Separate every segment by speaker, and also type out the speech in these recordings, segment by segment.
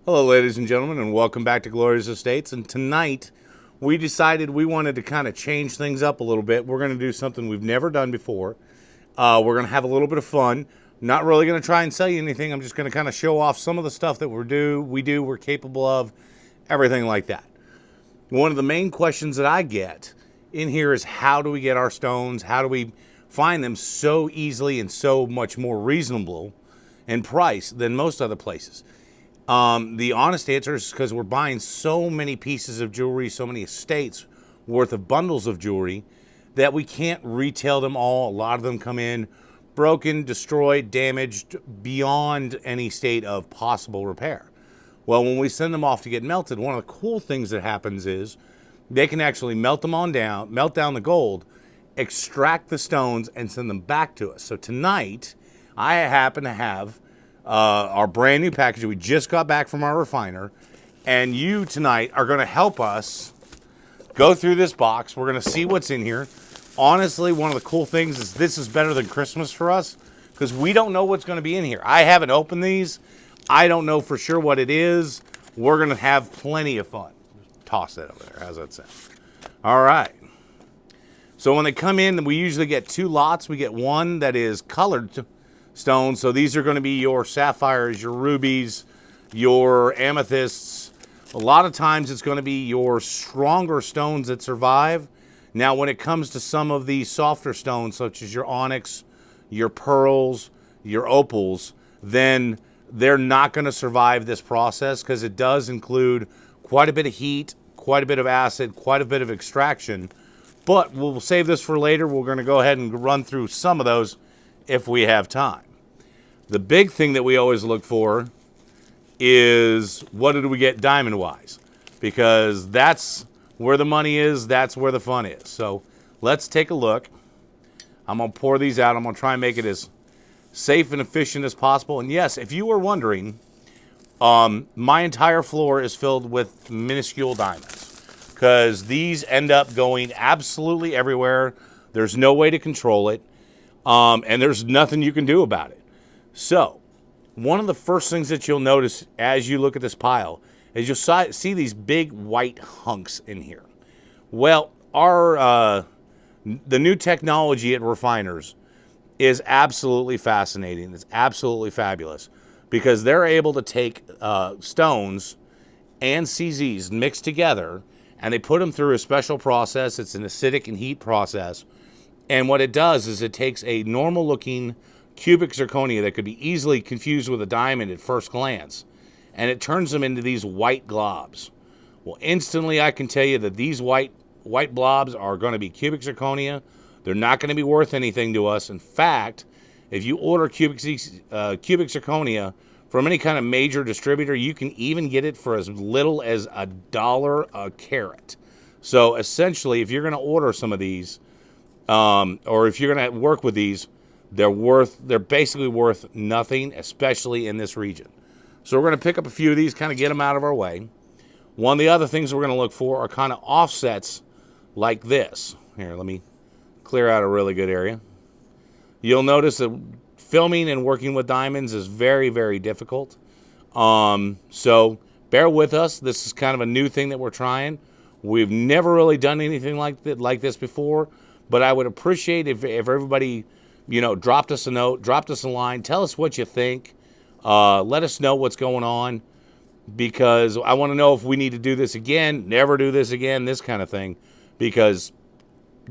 Speaker 1: Hello, ladies and gentlemen, and welcome back to Glorious Estates. And tonight, we decided we wanted to kind of change things up a little bit. We're going to do something we've never done before. We're going to have a little bit of fun. Not really going to try and sell you anything. I'm just going to kind of show off some of the stuff that we're capable of, everything like that. One of the main questions that I get in here is how do we get our stones? How do we find them so easily and so much more reasonable in price than most other places? The honest answer is because we're buying so many pieces of jewelry, so many estates worth of bundles of jewelry, that we can't retail them all. A lot of them come in broken, destroyed, damaged, beyond any state of possible repair. Well, when we send them off to get melted, one of the cool things that happens is they can actually melt down the gold, extract the stones, and send them back to us. So tonight, I happen to have our brand new package. We just got back from our refiner, and you tonight are going to help us go through this box. We're going to see what's in here. Honestly, one of the cool things is this is better than Christmas for us because we don't know what's going to be in here. I haven't opened these. I don't know for sure what it is. We're going to have plenty of fun. Toss that over there. How's that sound? All right. So when they come in, we usually get two lots. We get one that is colored stones. So these are going to be your sapphires, your rubies, your amethysts. A lot of times it's going to be your stronger stones that survive. Now, when it comes to some of the softer stones, such as your onyx, your pearls, your opals, then they're not going to survive this process because it does include quite a bit of heat, quite a bit of acid, quite a bit of extraction. But we'll save this for later. We're going to go ahead and run through some of those if we have time. The big thing that we always look for is what did we get diamond-wise? Because that's where the money is, that's where the fun is. So let's take a look. I'm going to pour these out. I'm going to try and make it as safe and efficient as possible. And yes, if you were wondering, my entire floor is filled with minuscule diamonds because these end up going absolutely everywhere. There's no way to control it, and there's nothing you can do about it. So one of the first things that you'll notice as you look at this pile is you'll see these big white hunks in here. Well, the new technology at refiners is absolutely fascinating. It's absolutely fabulous because they're able to take stones and CZs mixed together, and they put them through a special process. It's an acidic and heat process. And what it does is it takes a normal-looking cubic zirconia that could be easily confused with a diamond at first glance, and it turns them into these white globs. Well, instantly I can tell you that these white blobs are going to be cubic zirconia. They're not going to be worth anything to us. In fact, if you order cubic zirconia from any kind of major distributor, you can even get it for as little as $1 a carat. So essentially, if you're going to order some of these, or if you're going to work with these, they're basically worth nothing, especially in this region. So we're going to pick up a few of these, kind of get them out of our way. One of the other things we're going to look for are kind of offsets like this. Here, let me clear out a really good area. You'll notice that filming and working with diamonds is very, very difficult. So bear with us. This is kind of a new thing that we're trying. We've never really done anything like this before, but I would appreciate if everybody, dropped us a note, dropped us a line, tell us what you think. Let us know what's going on, because I want to know if we need to do this again, never do this again, this kind of thing, because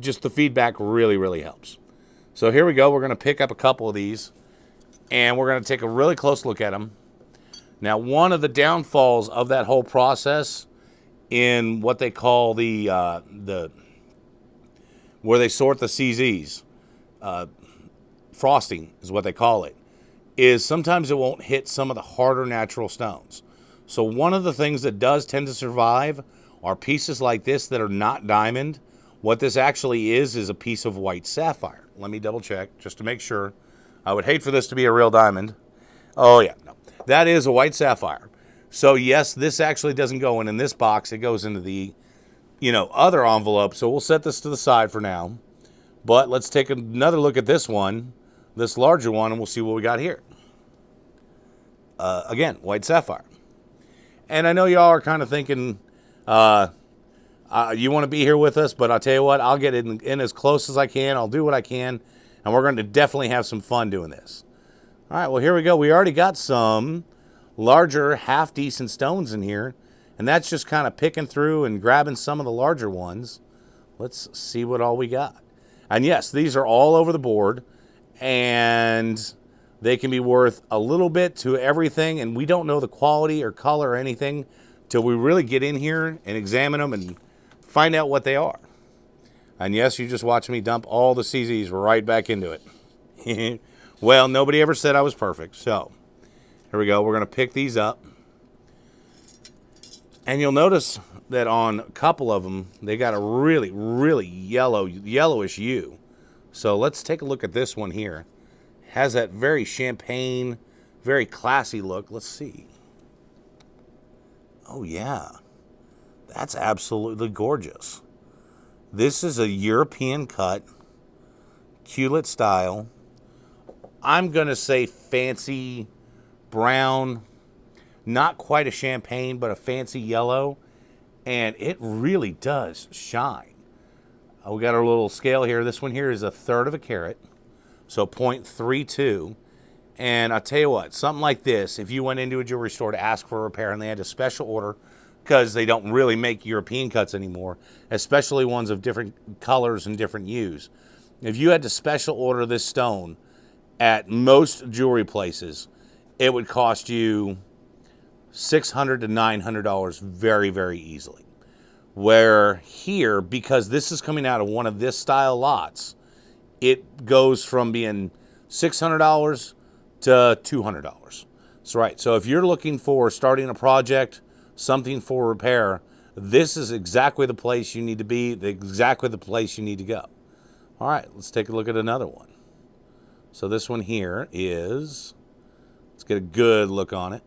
Speaker 1: just the feedback really, really helps. So here we go. We're going to pick up a couple of these, and we're going to take a really close look at them. Now, one of the downfalls of that whole process in what they call where they sort the CZs, frosting is what they call it, is sometimes it won't hit some of the harder natural stones. So one of the things that does tend to survive are pieces like this that are not diamond. What this actually is a piece of white sapphire. Let me double check just to make sure. I would hate for this to be a real diamond. Oh yeah, no. That is a white sapphire. So yes, this actually doesn't go in this box. It goes into the, other envelope. So we'll set this to the side for now. But let's take another look at this one, this larger one, and we'll see what we got here. Again, white sapphire. And I know y'all are kind of thinking you want to be here with us, but I'll tell you what, I'll get in as close as I can. I'll do what I can, and we're going to definitely have some fun doing this. All right, well, here we go. We already got some larger, half-decent stones in here, and that's just kind of picking through and grabbing some of the larger ones. Let's see what all we got. And yes, these are all over the board, and they can be worth a little bit to everything, and we don't know the quality or color or anything till we really get in here and examine them and find out what they are. And yes, you just watch me dump all the CZs right back into it. Well, nobody ever said I was perfect, so here we go. We're going to pick these up. And you'll notice that on a couple of them, they got a really, really yellowish hue. So let's take a look at this one here. It has that very champagne, very classy look. Let's see. Oh, yeah. That's absolutely gorgeous. This is a European cut, culet style. I'm going to say fancy brown. Not quite a champagne, but a fancy yellow. And it really does shine. We got our little scale here. This one here is 1/3 of a carat. So 0.32. And I'll tell you what, something like this, if you went into a jewelry store to ask for a repair and they had a special order, because they don't really make European cuts anymore, especially ones of different colors and different hues. If you had to special order this stone at most jewelry places, it would cost you $600 to $900 very, very easily. Where here, because this is coming out of one of this style lots, it goes from being $600 to $200. That's right. So if you're looking for starting a project, something for repair, this is exactly the place you need to be, exactly the place you need to go. All right, let's take a look at another one. So this one here is, let's get a good look on it.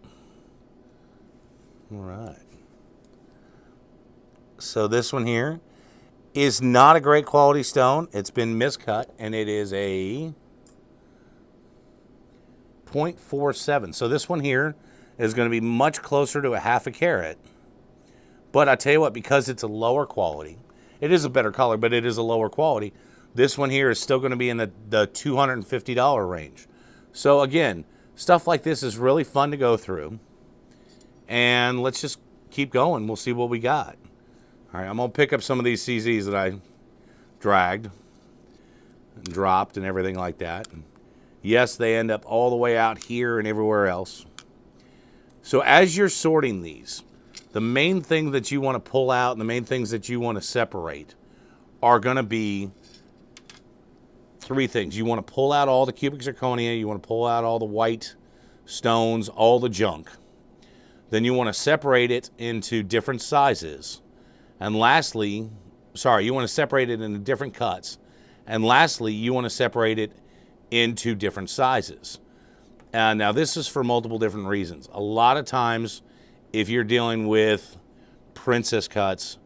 Speaker 1: All right. So this one here is not a great quality stone. It's been miscut, and it is a 0.47. So this one here is going to be much closer to a 1/2 carat. But I tell you what, because it's a lower quality, it is a better color, but it is a lower quality. This one here is still going to be in the $250 range. So again, stuff like this is really fun to go through. And let's just keep going. We'll see what we got. All right, I'm going to pick up some of these CZs that I dragged and dropped and everything like that. And yes, they end up all the way out here and everywhere else. So as you're sorting these, the main thing that you want to pull out and the main things that you want to separate are going to be 3 things. You want to pull out all the cubic zirconia. You want to pull out all the white stones, all the junk. Then you want to separate it into different sizes. And lastly, you want to separate it into different cuts. And lastly, you want to separate it into different sizes. Now, this is for multiple different reasons. A lot of times, if you're dealing with princess cuts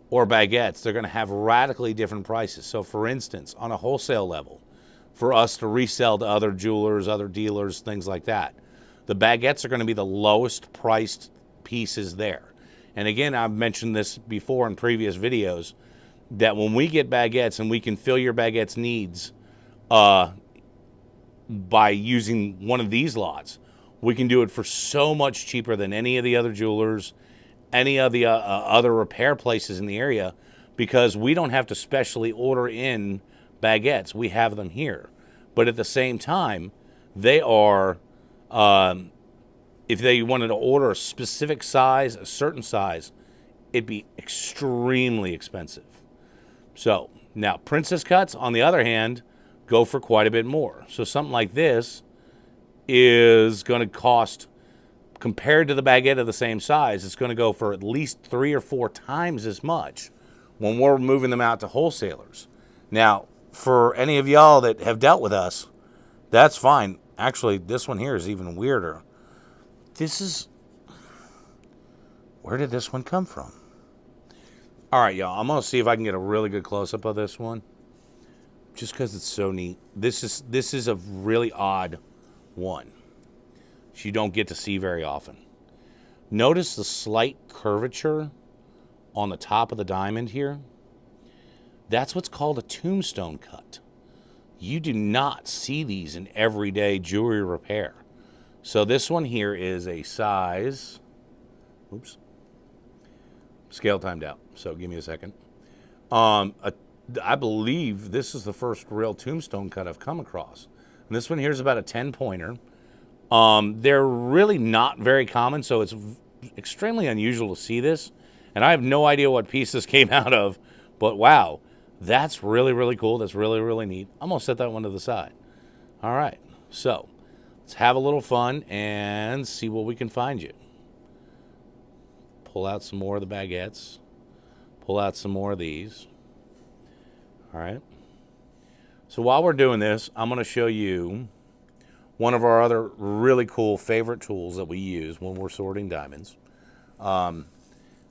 Speaker 1: or baguettes, they're going to have radically different prices. So, for instance, on a wholesale level, for us to resell to other jewelers, other dealers, things like that, the baguettes are going to be the lowest priced pieces there. And again, I've mentioned this before in previous videos, that when we get baguettes and we can fill your baguettes needs by using one of these lots, we can do it for so much cheaper than any of the other jewelers, any of the other repair places in the area, because we don't have to specially order in baguettes. We have them here. But at the same time, they are, if they wanted to order a specific size, a certain size, it'd be extremely expensive. So now princess cuts, on the other hand, go for quite a bit more. So something like this is going to cost, compared to the baguette of the same size, it's going to go for at least 3 or 4 times as much when we're moving them out to wholesalers. Now, for any of y'all that have dealt with us, that's fine. Actually, this one here is even weirder. This is, where did this one come from? All right, y'all, I'm going to see if I can get a really good close-up of this one, just because it's so neat. This is a really odd one, which you don't get to see very often. Notice the slight curvature on the top of the diamond here. That's what's called a tombstone cut. You do not see these in everyday jewelry repair. So this one here is a size, oops, scale timed out, so give me a second. I believe this is the first real tombstone cut I've come across. And this one here is about a 10-pointer. They're really not very common, so it's extremely unusual to see this. And I have no idea what piece this came out of, but wow, that's really, really cool. That's really, really neat. I'm going to set that one to the side. All right, so let's have a little fun and see what we can find you. Pull out some more of the baguettes. Pull out some more of these. All right. So while we're doing this, I'm going to show you one of our other really cool favorite tools that we use when we're sorting diamonds.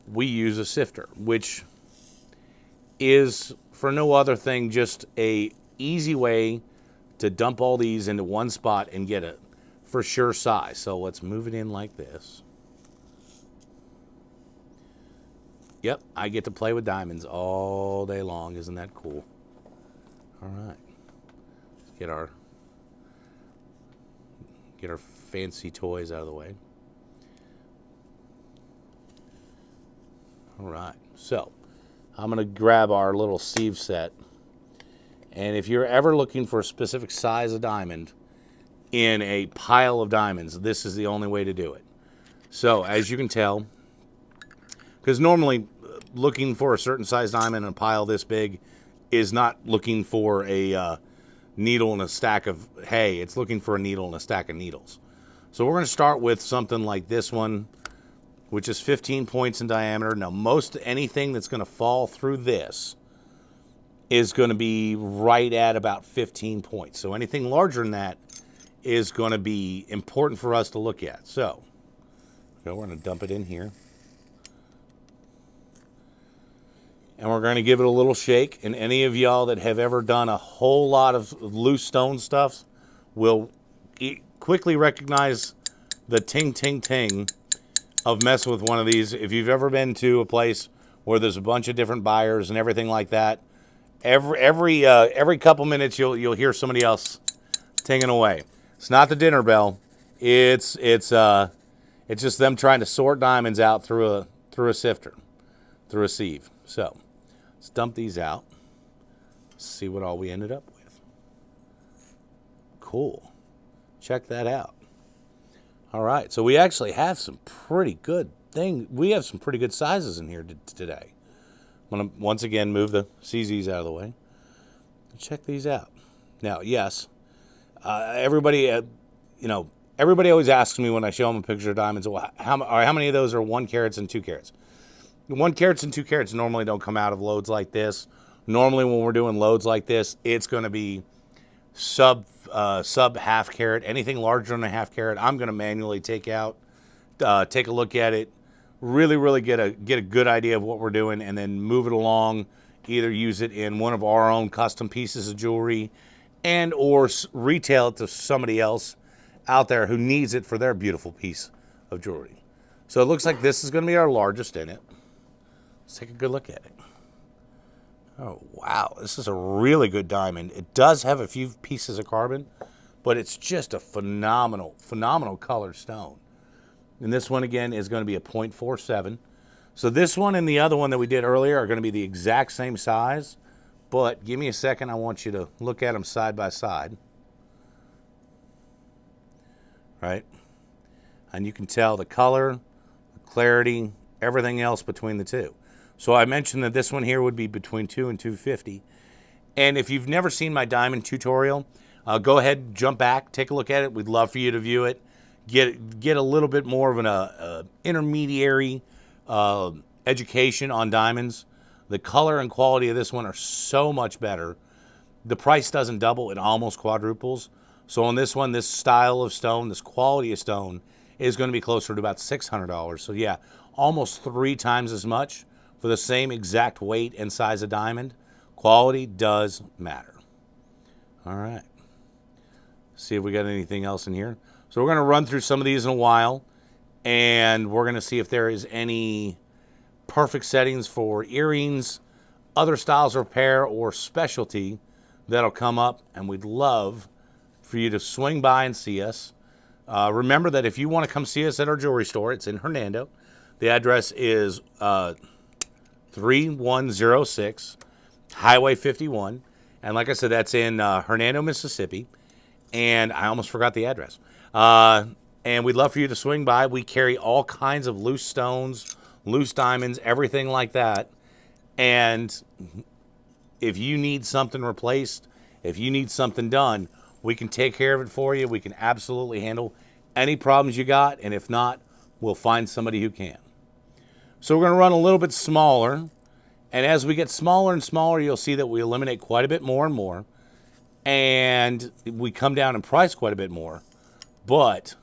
Speaker 1: We use a sifter, which is for no other thing just a easy way to dump all these into one spot and get a for sure size. So let's move it in like this. Yep, I get to play with diamonds all day long. Isn't that cool? All right. Let's get our fancy toys out of the way. All right. So, I'm going to grab our little sieve set. And if you're ever looking for a specific size of diamond in a pile of diamonds, this is the only way to do it. So, as you can tell, because normally looking for a certain size diamond in a pile this big is not looking for a needle and a stack of hay. It's looking for a needle and a stack of needles. So we're going to start with something like this one, which is 15 points in diameter. Now, most anything that's going to fall through this is going to be right at about 15 points. So anything larger than that is going to be important for us to look at. So we're going to dump it in here. And we're going to give it a little shake. And any of y'all that have ever done a whole lot of loose stone stuff will quickly recognize the ting, ting, ting of messing with one of these. If you've ever been to a place where there's a bunch of different buyers and everything like that, every couple minutes you'll hear somebody else tinging away. It's not the dinner bell. It's just them trying to sort diamonds out through a sifter, through a sieve. So let's dump these out. See what all we ended up with. Cool. Check that out. All right, so we actually have some pretty good thing. We have some pretty good sizes in here today. I'm going to once again move the CZs out of the way. Check these out. Now, yes, everybody, everybody always asks me when I show them a picture of diamonds, well, how many of those are 1 carats and 2 carats? 1 carats and 2 carats normally don't come out of loads like this. Normally, when we're doing loads like this, it's going to be sub half carat. Anything larger than a half carat, I'm going to manually take out, take a look at it, really get a good idea of what we're doing, and then move it along. Either use it in one of our own custom pieces of jewelry, and or retail it to somebody else out there who needs it for their beautiful piece of jewelry. So it looks like this is going to be our largest in it. Let's take a good look at it. Oh, wow. This is a really good diamond. It does have a few pieces of carbon, but it's just a phenomenal colored stone. And this one, again, is going to be a 0.47. So this one and the other one that we did earlier are going to be the exact same size, but give me a second. I want you to look at them side by side. Right? And you can tell the color, the clarity, everything else between the two. So I mentioned that this one here would be between 2 and 250. And if you've never seen my diamond tutorial, go ahead, jump back, take a look at it. We'd love for you to view it. Get a little bit more of an intermediary education on diamonds. The color and quality of this one are so much better. The price doesn't double, it almost quadruples. So on this one, this style of stone, this quality of stone is going to be closer to about $600. So yeah, almost 3 times as much for the same exact weight and size of diamond. Quality does matter. All right. See if we got anything else in here. So we're going to run through some of these in a while. and we're going to see if there is any perfect settings for earrings, other styles of repair, or specialty that'll come up, and we'd love for you to swing by and see us. Remember that if you want to come see us at our jewelry store, it's in Hernando. The address is 3106 Highway 51. And like I said, that's in Hernando, Mississippi. And I almost forgot the address. And we'd love for you to swing by. We carry all kinds of loose stones, loose diamonds, everything like that. And if you need something replaced, if you need something done, we can take care of it for you. We can absolutely handle any problems you got. And if not, we'll find somebody who can. So we're going to run a little bit smaller. And as we get smaller and smaller, you'll see that we eliminate quite a bit more and more. And we come down in price quite a bit more. But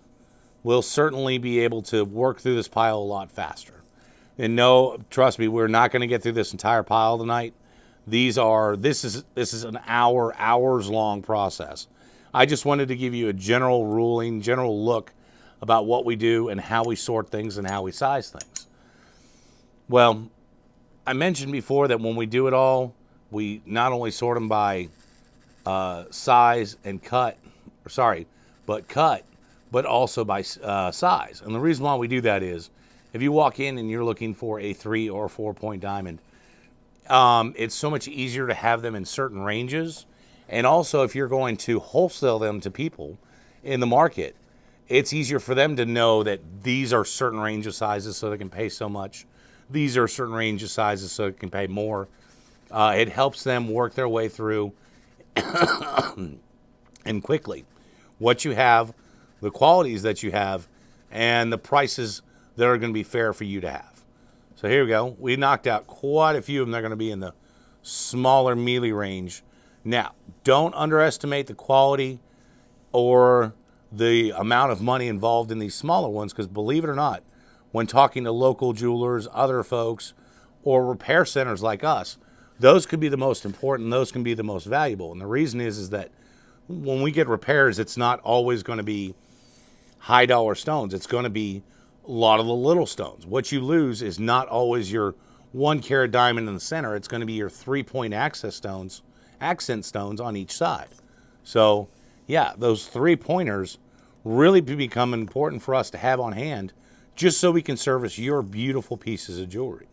Speaker 1: we'll certainly be able to work through this pile a lot faster. And no, trust me, we're not going to get through this entire pile tonight. This is an hours long process. I just wanted to give you a general ruling, general look about what we do and how we sort things and how we size things. Well, I mentioned before that when we do it all, we not only sort them by size and cut, but also by size. And the reason why we do that is if you walk in and you're looking for a 3 or 4 point diamond, it's so much easier to have them in certain ranges. And also, if you're going to wholesale them to people in the market, it's easier for them to know that these are certain range of sizes so they can pay so much. These are certain range of sizes so they can pay more. It helps them work their way through and quickly what you have, the qualities that you have, and the prices that are going to be fair for you to have. So here we go. We knocked out quite a few of them. They're going to be in the smaller mealy range. Now, don't underestimate the quality or the amount of money involved in these smaller ones, because believe it or not, when talking to local jewelers, other folks, or repair centers like us, those could be the most important. Those can be the most valuable. And the reason is that when we get repairs, it's not always going to be high dollar stones. It's going to be a lot of the little stones. What you lose is not always your 1 carat diamond in the center. It's going to be your 3 point accent stones on each side. So yeah, those 3 pointers really become important for us to have on hand just so we can service your beautiful pieces of jewelry.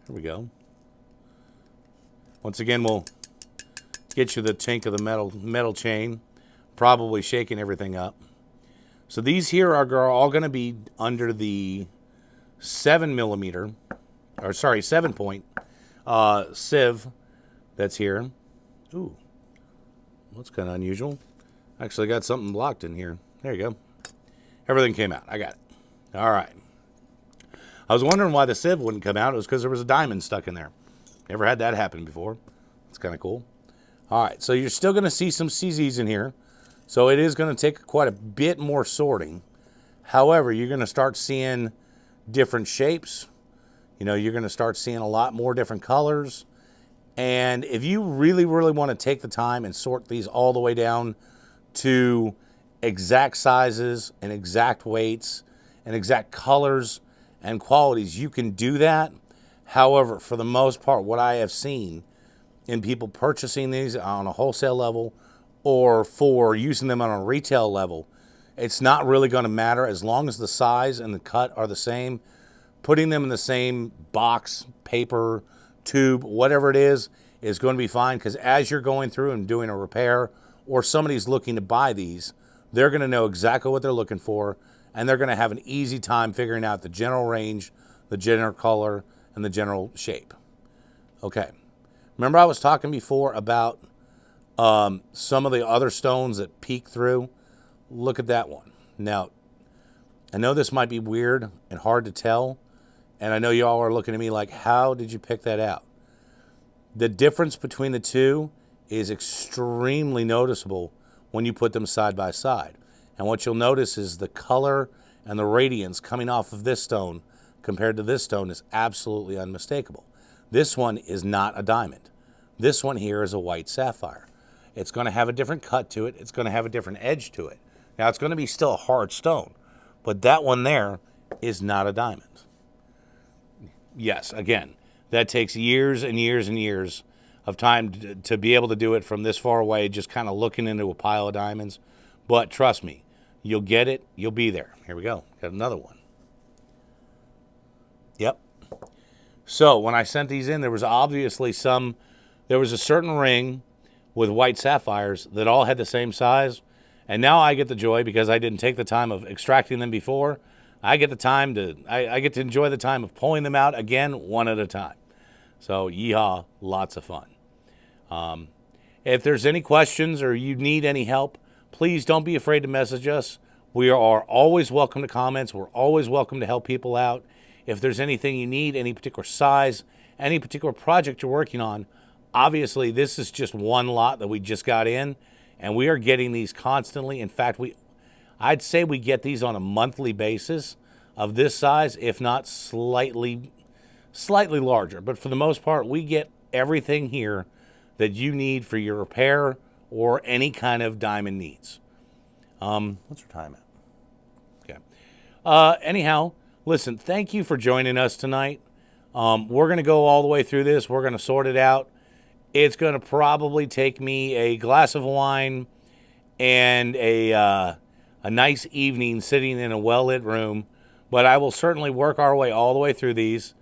Speaker 1: Here we go. Once again, we'll get you the tink of the metal chain, probably shaking everything up. So these here are all going to be under the 7 point sieve that's here. Ooh, that's kind of unusual. Actually got something blocked in here. There you go. Everything came out. I got it. All right. I was wondering why the sieve wouldn't come out. It was because there was a diamond stuck in there. Never had that happen before. It's kind of cool. All right, so you're still going to see some CZs in here. So it is going to take quite a bit more sorting. However, you're going to start seeing different shapes. You know, you're going to start seeing a lot more different colors. And if you really, really want to take the time and sort these all the way down to exact sizes and exact weights and exact colors and qualities, you can do that. However, for the most part, what I have seen in people purchasing these on a wholesale level or for using them on a retail level, it's not really going to matter as long as the size and the cut are the same. Putting them in the same box, paper, tube, whatever it is going to be fine, because as you're going through and doing a repair or somebody's looking to buy these, they're going to know exactly what they're looking for, and they're going to have an easy time figuring out the general range, the general color, and the general shape. Okay. Remember I was talking before about some of the other stones that peek through? Look at that one. Now, I know this might be weird and hard to tell, and I know y'all are looking at me like, how did you pick that out? The difference between the two is extremely noticeable when you put them side by side. And what you'll notice is the color and the radiance coming off of this stone compared to this stone is absolutely unmistakable. This one is not a diamond. This one here is a white sapphire. It's going to have a different cut to it. It's going to have a different edge to it. Now, it's going to be still a hard stone, but that one there is not a diamond. Yes, again, that takes years and years and years of time to be able to do it from this far away, just kind of looking into a pile of diamonds. But trust me, you'll get it. You'll be there. Here we go. Got another one. Yep. So when I sent these in, there was obviously there was a certain ring with white sapphires that all had the same size. And now I get the joy, because I didn't take the time of extracting them before. I get to enjoy the time of pulling them out again, one at a time. So yeehaw, lots of fun. If there's any questions or you need any help, please don't be afraid to message us. We are always welcome to comments. We're always welcome to help people out. If there's anything you need, any particular size, any particular project you're working on, obviously this is just one lot that we just got in, and we are getting these constantly. In fact, I'd say we get these on a monthly basis of this size, if not slightly larger. But for the most part, we get everything here that you need for your repair or any kind of diamond needs. What's our time at? Okay. Anyhow, listen, thank you for joining us tonight. We're going to go all the way through this. We're going to sort it out. It's going to probably take me a glass of wine and a nice evening sitting in a well-lit room, but I will certainly work our way all the way through these.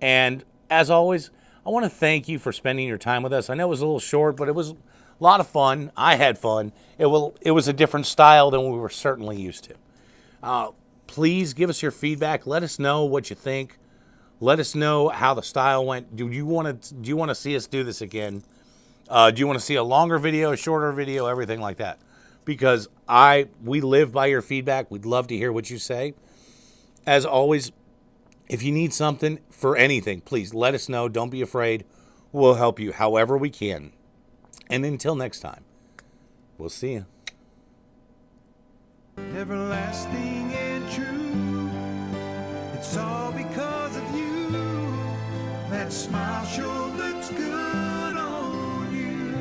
Speaker 1: And as always, I want to thank you for spending your time with us. I know it was a little short, but it was a lot of fun. I had fun. It was a different style than we were certainly used to. Please give us your feedback. Let us know what you think. Let us know how the style went. Do you want to see us do this again? Do you want to see a longer video, a shorter video, everything like that? Because we live by your feedback. We'd love to hear what you say. As always, if you need something for anything, please let us know. Don't be afraid. We'll help you however we can. And until next time, we'll see you.
Speaker 2: Everlasting and true, it's all because of you. That smile sure looks good on you.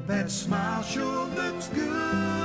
Speaker 2: That smile sure looks good.